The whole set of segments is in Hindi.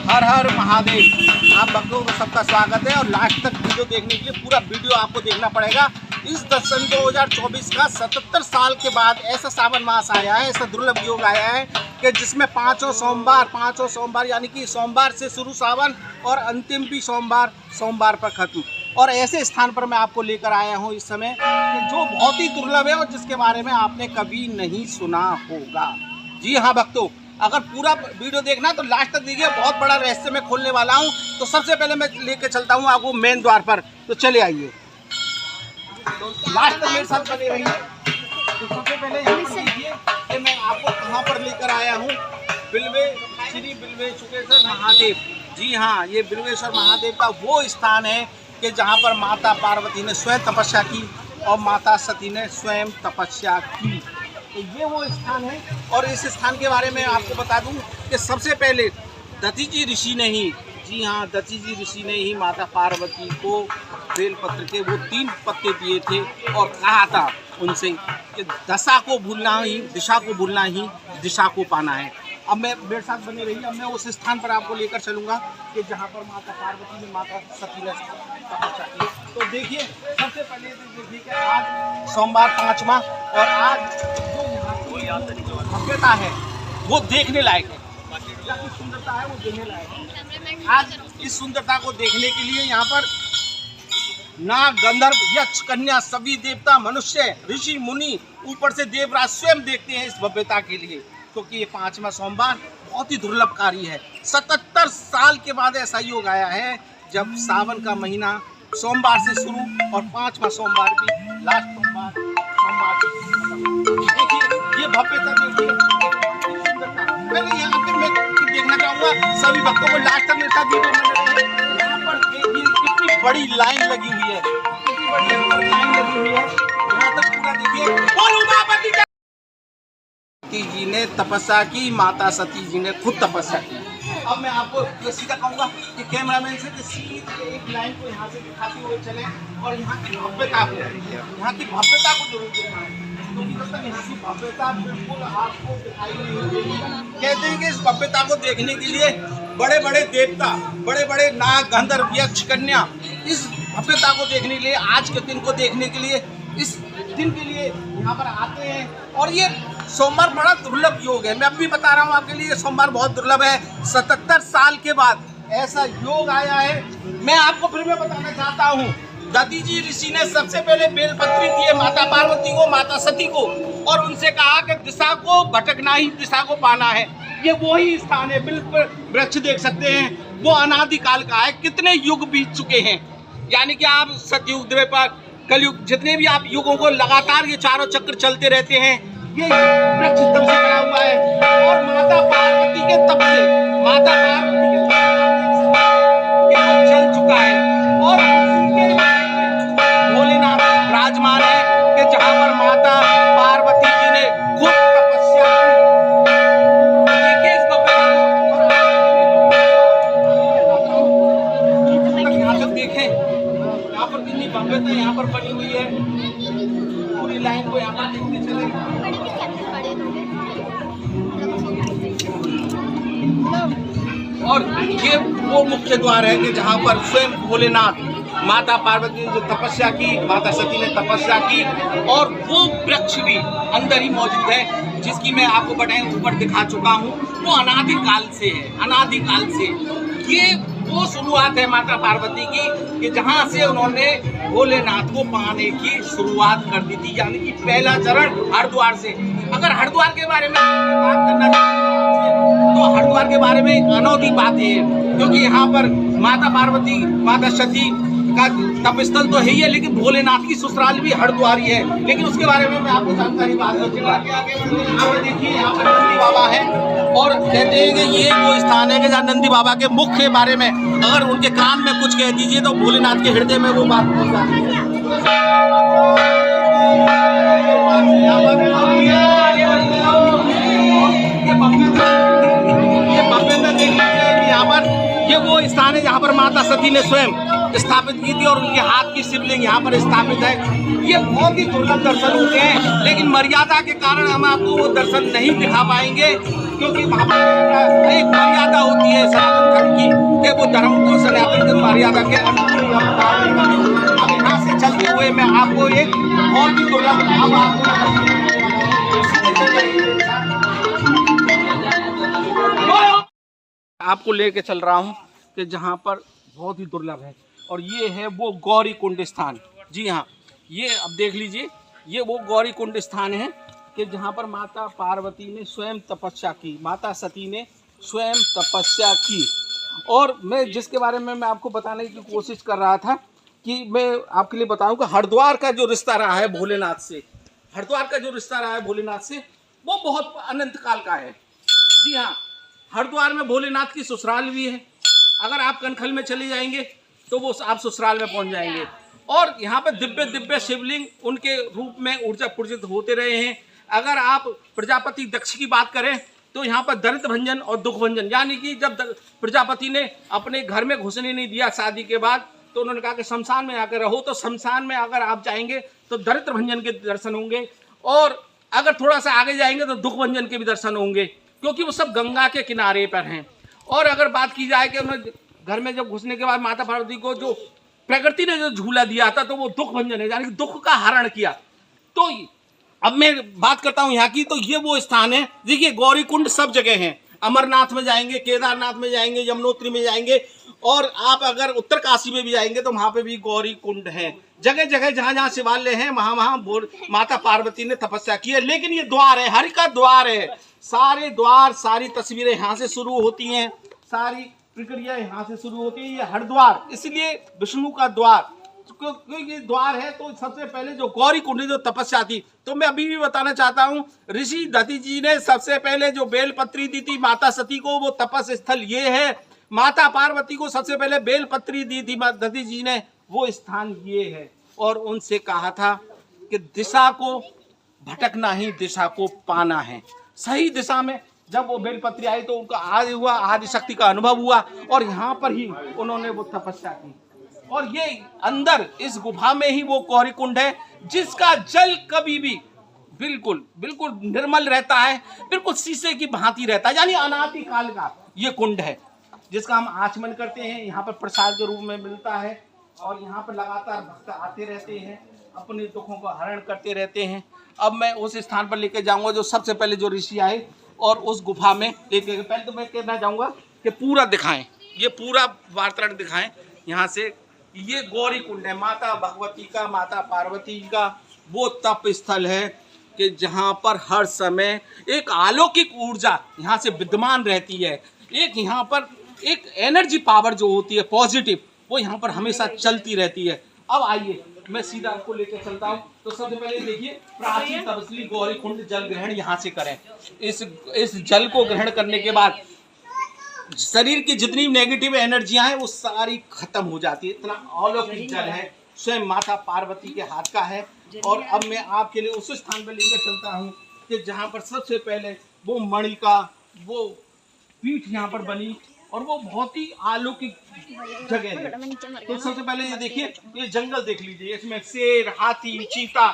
हर हर महादेव। आप भक्तों को सबका स्वागत है और लास्ट तक वीडियो देखने के लिए पूरा वीडियो आपको देखना पड़ेगा। इस दर्शन 2024 का 77 साल के बाद ऐसा सावन मास आया है, ऐसा दुर्लभ योग आया है कि जिसमें पांचों सोमवार यानी कि सोमवार से शुरू सावन और अंतिम भी सोमवार पर खत्म। और ऐसे स्थान पर मैं आपको लेकर आया हूँ इस समय कि जो बहुत ही दुर्लभ है और जिसके बारे में आपने कभी नहीं सुना होगा। जी हाँ भक्तों, अगर पूरा वीडियो देखना तो लास्ट तक देखिए, बहुत बड़ा रहस्य मैं खोलने वाला हूँ। तो सबसे पहले मैं लेके चलता हूँ आपको मेन द्वार पर, तो चले आइए, तो लास्ट तक मेरे साथ बने रहिए। तो सबसे पहले यहाँ पर देखिए कि मैं आपको कहाँ पर लेकर आया हूँ, श्री बिल्वेश्वर महादेव। जी हाँ, ये बिल्वेश्वर महादेव का वो स्थान है कि जहाँ पर माता पार्वती ने स्वयं तपस्या की और माता सती ने स्वयं तपस्या की। तो ये वो स्थान है। और इस स्थान के बारे में आपको बता दूं कि सबसे पहले दधीचि ऋषि ने ही, जी हाँ, दधीचि ऋषि ने ही माता पार्वती को बेलपत्र के वो 3 पत्ते दिए थे और कहा था उनसे कि दिशा को भूलना ही दिशा को पाना है। अब मैं मेरे साथ बने रही, अब मैं उस स्थान पर आपको लेकर चलूँगा कि जहाँ पर माता पार्वती ने माता सती ने तपस्या की। तो देखिए, सबसे पहले देखिए कि आज सोमवार 5वां और आज जो यहाँ की भव्यता है वो देखने लायक है, जो सुंदरता है वो देखने लायक है। आज इस सुंदरता को देखने के लिए यहाँ पर नाग, गंधर्व, यक्ष, कन्या, सभी देवता, मनुष्य, ऋषि, मुनि, ऊपर से देवराज स्वयं देखते हैं इस भव्यता के लिए, क्योंकि ये 5वां सोमवार बहुत ही दुर्लभ कार्य है। 77 साल के बाद ऐसा योग आया है जब सावन का महीना सोमवार से शुरू और 5वां सोमवार भी लास्ट सोमवार देखिए ये भव्यता देखिए। पहले यहाँ पे मैं देखना चाहूँगा सभी भक्तों को, लास्ट तक मेरे साथ यहाँ पर देखिए कितनी बड़ी लाइन लगी हुई है, कितनी बड़ी यहाँ पर लाइन लगी हुई है। यहाँ तक पूरा देखिए, सती जी ने तपस्या की, माता सती जी ने खुद तपस्या की। अब मैं आपको ये सीधा कहूँगा कि कैमरामैन से कि सीधे एक लाइन को यहाँ से दिखाते हुए चले और यहाँ की भव्यता को जरूर देखना है, क्योंकि जब तक यहाँ की भव्यता बिल्कुल आपको दिखाई नहीं देगी। कहते हैं कि इस भव्यता को देखने के लिए बड़े बड़े देवता, बड़े बड़े नाग, गंधर्व, यक्ष, कन्या इस भव्यता को देखने के लिए, आज के दिन को देखने के लिए, इस दिन के लिए यहाँ पर आते हैं। और ये सोमवार बड़ा दुर्लभ योग है, मैं अब भी बता रहा हूँ आपके लिए, सोमवार बहुत दुर्लभ है। 77 साल के बाद ऐसा योग आया है। मैं आपको फिर मैं बताना चाहता हूँ, दधीचि ऋषि ने सबसे पहले बेलपत्री दिए माता पार्वती को, माता सती को, और उनसे कहा कि दिशा को भटकना ही दिशा को पाना है। ये वही स्थान है, बिल्कुल वृक्ष देख सकते हैं, वो अनादिकाल का है। कितने युग बीत चुके हैं, यानी कि आप सतयुग, द्वापर, कलयुग, जितने भी आप युगों को लगातार ये चारों चक्र चलते रहते हैं। ये वृक्ष तब से खड़ा हुआ है और माता पार्वती के तप से, माता पार्वती के वो चल चुका है। और उसी के भोलेनाथ विराजमान है कि जहाँ पर माता पार्वती जी ने खुद तपस्या की। देखिए इस भव्यता को, यहाँ तक देखें, यहाँ पर कितनी भव्यता यहाँ पर बनी हुई है। पूरी लाइन को यहाँ पर देखते चले। और ये वो मुख्य द्वार है कि जहाँ पर स्वयं भोलेनाथ, माता पार्वती ने जो तपस्या की, माता सती ने तपस्या की, और वो वृक्ष भी अंदर ही मौजूद है, जिसकी मैं आपको बटाई ऊपर दिखा चुका हूँ। वो अनादिकाल से है, अनादिकाल से। ये वो शुरुआत है माता पार्वती की कि जहाँ से उन्होंने भोलेनाथ को पाने की शुरुआत कर दी थी, यानी कि पहला चरण हरिद्वार से। अगर हरिद्वार के बारे में बात करना तो हरिद्वार के बारे में एक अनोखी बात है, क्योंकि यहाँ पर माता पार्वती, माता सती का तपस्थल तो है ही है, लेकिन भोलेनाथ की ससुराल भी हरिद्वार ही है। लेकिन उसके बारे में मैं आपको जानकारी बात करूँगा। यहाँ पर देखिए, यहाँ पर नंदी बाबा है और कहते हैं कि ये वो स्थान है कि जहाँ नंदी बाबा के मुख के बारे में अगर उनके कान में कुछ कह दीजिए तो भोलेनाथ के हृदय में वो बात पहुँच जाती है। यहाँ पर ये वो स्थान है जहाँ पर माता सती ने स्वयं स्थापित की थी और उनके हाथ की शिवलिंग यहाँ पर स्थापित है। ये बहुत ही दुर्लभ दर्शन होते हैं, लेकिन मर्यादा के कारण हम आपको वो दर्शन नहीं दिखा पाएंगे, क्योंकि वहाँ पर एक मर्यादा होती है सनातन धर्म की मर्यादा के अनुकूल हम कार्य करेंगे। अब यहाँ से चलते हुए मैं आपको एक और भी दुर्लभ अब आपको लेके चल रहा हूँ कि जहाँ पर बहुत ही दुर्लभ है, और ये है वो गौरी कुंड स्थान। जी हाँ, ये अब देख लीजिए, ये वो गौरी कुंड स्थान है कि जहाँ पर माता पार्वती ने स्वयं तपस्या की, माता सती ने स्वयं तपस्या की। और मैं जिसके बारे में मैं आपको बताने की कोशिश कर रहा था कि मैं आपके लिए बताऊं कि हरिद्वार का जो रिश्ता रहा है भोलेनाथ से, हरिद्वार का जो रिश्ता रहा है भोलेनाथ से, वो बहुत अनंत काल का है। जी हाँ, हरिद्वार में भोलेनाथ की ससुराल भी है। अगर आप कनखल में चले जाएंगे तो वो आप ससुराल में पहुंच जाएंगे। और यहाँ पर दिव्य दिव्य शिवलिंग उनके रूप में ऊर्जा पूर्जित होते रहे हैं। अगर आप प्रजापति दक्ष की बात करें तो यहाँ पर दरिद्र भंजन और दुख भंजन, यानी कि जब प्रजापति ने अपने घर में घुसने नहीं दिया शादी के बाद, तो उन्होंने कहा कि शमशान में आकर रहो। तो शमशान में अगर आप जाएंगे तो दरिद्र भंजन के दर्शन होंगे, और अगर थोड़ा सा आगे जाएंगे तो दुख भंजन के भी दर्शन होंगे, क्योंकि वो सब गंगा के किनारे पर हैं। और अगर बात की जाए कि उन्होंने घर में जब घुसने के बाद माता पार्वती को जो प्रकृति ने जो झूला दिया था, तो वो दुख भंजन है, यानी कि दुख का हरण किया। तो अब मैं बात करता हूँ यहाँ की, तो ये वो स्थान है। देखिए, गौरी कुंड सब जगह हैं। अमरनाथ में जाएंगे, केदारनाथ में जाएंगे, यमुनोत्री में जाएंगे, और आप अगर उत्तर काशी में भी जाएंगे तो वहाँ पे भी गौरी कुंड है। जगह जगह जहाँ जहाँ शिवालय हैं वहाँ वहाँ माता पार्वती ने तपस्या की है। लेकिन ये द्वार है, हरि का द्वार है। सारे द्वार, सारी तस्वीरें यहाँ से शुरू होती हैं, सारी प्रक्रिया यहाँ से शुरू होती है। ये हरिद्वार इसलिए विष्णु का द्वार, क्योंकि ये द्वार है। तो सबसे पहले जो गौरी कुंड जो तपस्या थी, तो मैं अभी भी बताना चाहता हूँ, ऋषि दधि जी ने सबसे पहले जो बेलपत्री दी थी माता सती को, वो तपस स्थल ये है। माता पार्वती को सबसे पहले बेलपत्री दी थी दधि जी ने, वो स्थान ये है। और उनसे कहा था कि दिशा को भटकना ही दिशा को पाना है। सही दिशा में जब वो बेलपत्री आई तो उनका आदि हुआ, आदि शक्ति का अनुभव हुआ, और यहाँ पर ही उन्होंने वो तपस्या की। और ये अंदर इस गुफा में ही वो गौरी कुंड है, जिसका जल कभी भी बिल्कुल बिल्कुल निर्मल रहता है, बिल्कुल शीशे की भांति रहता है। यानी अनादि काल का ये कुंड है, जिसका हम आचमन करते हैं। यहाँ पर प्रसाद के रूप में मिलता है, और यहाँ पर लगातार भक्त आते रहते हैं, अपने दुखों को हरण करते रहते हैं। अब मैं उस स्थान पर लेके जाऊंगा जो सबसे पहले जो ऋषि आए, और उस गुफा में लेके, पहले तो मैं कहना चाहूँगा कि पूरा दिखाएं, ये पूरा वातावरण दिखाएं यहाँ से। ये गौरी कुंड है, माता भगवती का, माता पार्वती का वो तप स्थल है कि जहाँ पर हर समय एक अलौकिक ऊर्जा यहाँ से विद्यमान रहती है। एक यहाँ पर एक एनर्जी पावर जो होती है पॉजिटिव, वो यहाँ पर हमेशा चलती रहती है। अब आइए मैं सीधा आपको लेकर चलता हूँ। तो सबसे पहले देखिए, प्राचीन तपस्वी गौरी कुंड जल ग्रहण यहाँ से करें। इस जल को ग्रहण करने के बाद शरीर की जितनी नेगेटिव एनर्जियां हैं वो सारी खत्म हो जाती है। इतना अलौकिक जल है, स्वयं माता पार्वती के हाथ का है। और अब मैं आपके लिए उस स्थान पर लेकर चलता हूँ कि जहाँ पर सबसे पहले वो मणि का वो पीठ यहाँ पर बनी, और वो बहुत ही अलौकिक जगह है। तो सबसे पहले ये देखिए, ये जंगल देख लीजिए, इसमें शेर, हाथी, चीता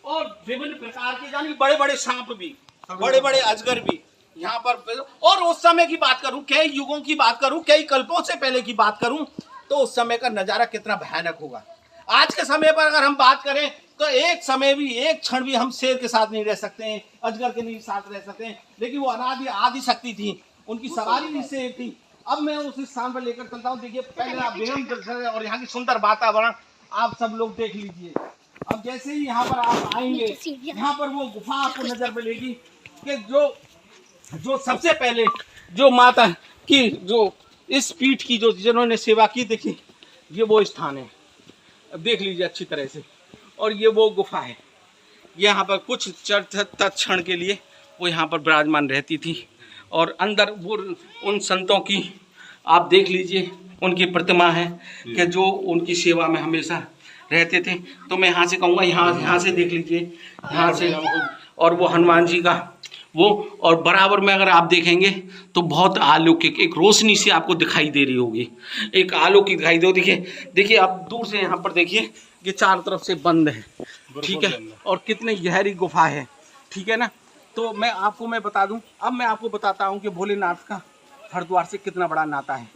और विभिन्न प्रकार के, यानी बड़े बड़े सांप भी, बड़े बड़े अजगर भी यहाँ पर। और उस समय की बात करूं, कई युगों की बात करूं, कई कल्पों से पहले की बात करूं, तो उस समय का नजारा कितना भयानक होगा। आज के समय पर अगर हम बात करें तो एक समय भी, एक क्षण भी हम शेर के साथ नहीं रह सकते हैं, अजगर के नहीं साथ रह सकते हैं। लेकिन वो अनादि आदि शक्ति थी, उनकी सवारी भी शेर थी। अब मैं उस स्थान पर लेकर चलता हूँ। देखिए, पहले आप बेहद और यहाँ की सुंदर वातावरण आप सब लोग देख लीजिए। अब जैसे ही यहाँ पर आप आएंगे, यहाँ पर वो गुफा आपको नजर मिलेगी कि जो सबसे पहले जो माता की जो इस पीठ की जो जिन्होंने सेवा की, देखिए ये वो स्थान है, देख लीजिए अच्छी तरह से। और ये वो गुफा है, यहाँ पर कुछ क्षण के लिए वो यहाँ पर विराजमान रहती थी। और अंदर वो उन संतों की आप देख लीजिए, उनकी प्रतिमा है कि जो उनकी सेवा में हमेशा रहते थे। तो मैं यहाँ से कहूँगा, यहाँ से देख लीजिए, यहाँ से। और वो हनुमान जी का वो, और बराबर में अगर आप देखेंगे तो बहुत अलौकिक एक रोशनी सी आपको दिखाई दे रही होगी, एक अलौकिक दिखाई दे। देखिए आप दूर से यहाँ पर देखिए, ये चारों तरफ से बंद है, ठीक है, और कितनी गहरी गुफा है, ठीक है ना। तो मैं बता दूं, अब मैं आपको बताता हूं कि भोलेनाथ का हरिद्वार से कितना बड़ा नाता है।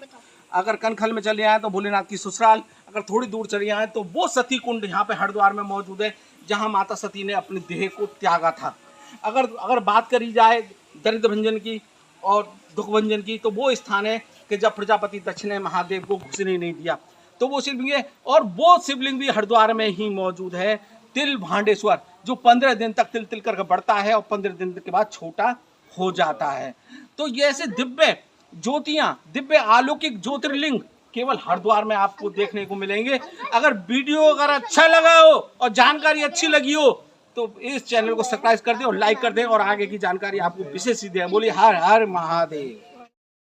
अगर कनखल में चले आए तो भोलेनाथ की ससुराल, अगर थोड़ी दूर चले आए तो वो सती कुंड यहाँ पे हरिद्वार में मौजूद है, जहाँ माता सती ने अपनी देह को त्यागा था। अगर बात करी जाए दरिद्र भंजन की और दुख भंजन की, तो वो स्थान है कि जब प्रजापति दक्ष ने महादेव को घुसने नहीं दिया, तो वो शिवलिंग है। और वो शिवलिंग भी हरिद्वार में ही मौजूद है, तिल भांडेश्वर, जो 15 दिन तक तिल तिल करके बढ़ता है और 15 दिन के बाद छोटा हो जाता है। तो ये ऐसे दिव्य ज्योतियां, दिव्य अलौकिक ज्योतिर्लिंग केवल हरिद्वार में आपको देखने को मिलेंगे। अगर वीडियो अच्छा लगा हो और जानकारी अच्छी लगी हो तो इस चैनल को सब्सक्राइब कर दें और लाइक कर दें, और आगे की जानकारी आपको विशेष ही दें। बोलिए हर हर महादेव।